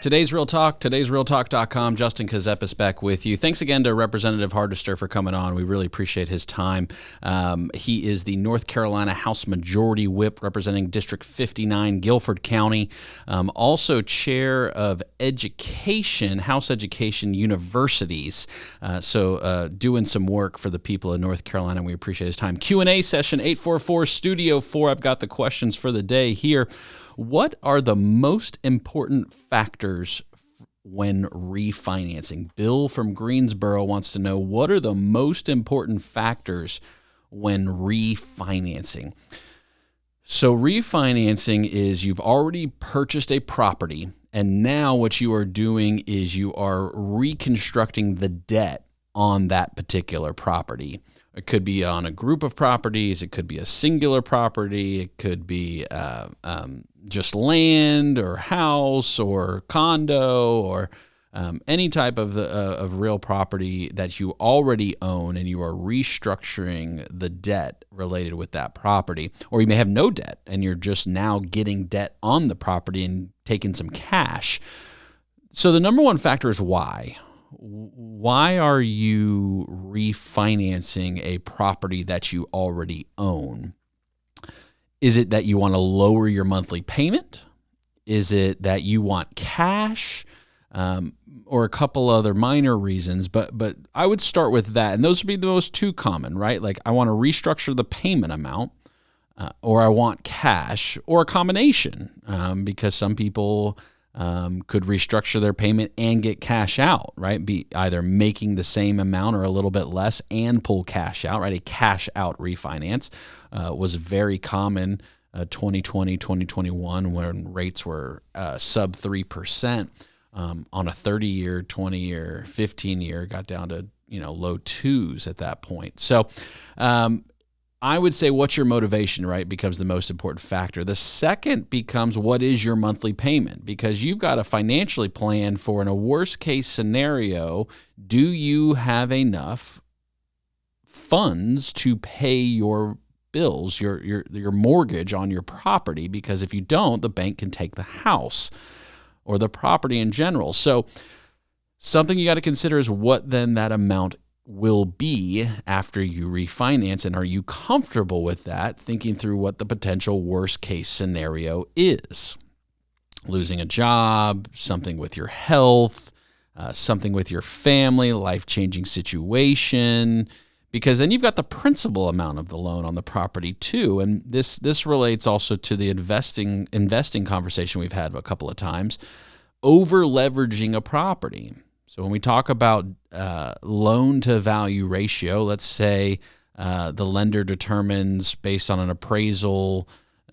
Today's Real Talk, today'srealtalk.com. Justin Kazepis back with you. Thanks again to Representative Hardister for coming on. We really appreciate his time. He is the North Carolina House Majority Whip representing District 59, Guilford County. Also chair of education, House Education Universities. So doing some work for the people of North Carolina. We appreciate his time. Q&A session 844 Studio 4. I've got the questions for the day here. What are the most important factors when refinancing? Bill from Greensboro wants to know, what are the most important factors when refinancing? So refinancing is you've already purchased a property, and now what you are doing is you are reconstructing the debt on that particular property. It could be on a group of properties. It could be a singular property. It could be just land or house or condo or any type of real property that you already own, and you are restructuring the debt related with that property. Or you may have no debt and you're just now getting debt on the property and taking some cash. So the number one factor is why. Why are you refinancing a property that you already own? Is it that you want to lower your monthly payment? Is it that you want cash? Or a couple other minor reasons, but I would start with that. And those would be the most two common, right? Like, I want to restructure the payment amount, or I want cash, or a combination, because some people could restructure their payment and get cash out, right? Be either making the same amount or a little bit less and pull cash out, right? A cash out refinance was very common 2020, 2021 when rates were sub 3%. On a 30-year, 20-year, 15-year, got down to low twos at that point. So I would say, what's your motivation, right, becomes the most important factor. The second becomes, what is your monthly payment? Because you've got to financially plan for, in a worst-case scenario, do you have enough funds to pay your bills, your mortgage on your property? Because if you don't, the bank can take the house or the property in general. So something you got to consider is what then that amount will be after you refinance, and are you comfortable with that, thinking through what the potential worst case scenario is. Losing a job, something with your health, something with your family, life-changing situation, because then you've got the principal amount of the loan on the property too. And this relates also to the investing conversation we've had a couple of times. Over leveraging a property. So when we talk about loan to value ratio, let's say the lender determines based on an appraisal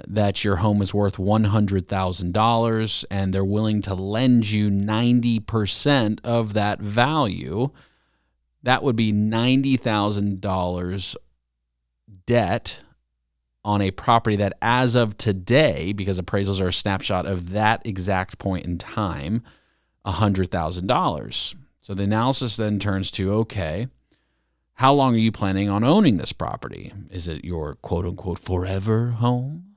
that your home is worth $100,000 and they're willing to lend you 90% of that value. That would be $90,000 debt on a property that, as of today, because appraisals are a snapshot of that exact point in time, $100,000. So the analysis then turns to, okay, how long are you planning on owning this property? Is it your quote-unquote forever home?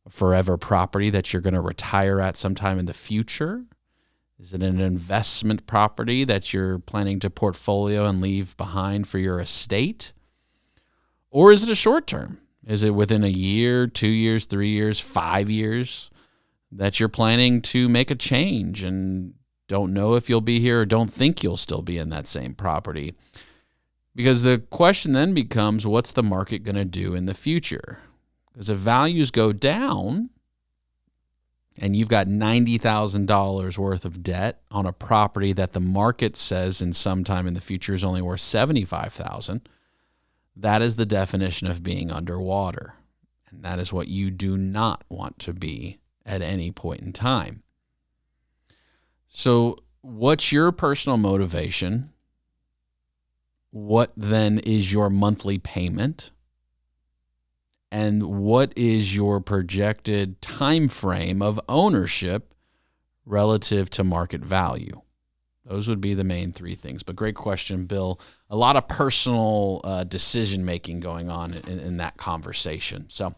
A forever property that you're going to retire at sometime in the future? Is it an investment property that you're planning to portfolio and leave behind for your estate? Or is it a short term? Is it within a year, 2 years, 3 years, 5 years that you're planning to make a change and don't know if you'll be here or don't think you'll still be in that same property? Because the question then becomes, what's the market going to do in the future? Because if values go down, and you've got $90,000 worth of debt on a property that the market says in some time in the future is only worth $75,000, that is the definition of being underwater. And that is what you do not want to be at any point in time. So what's your personal motivation? What then is your monthly payment? And what is your projected time frame of ownership relative to market value? Those would be the main three things. But great question, Bill. A lot of personal decision-making going on in that conversation. So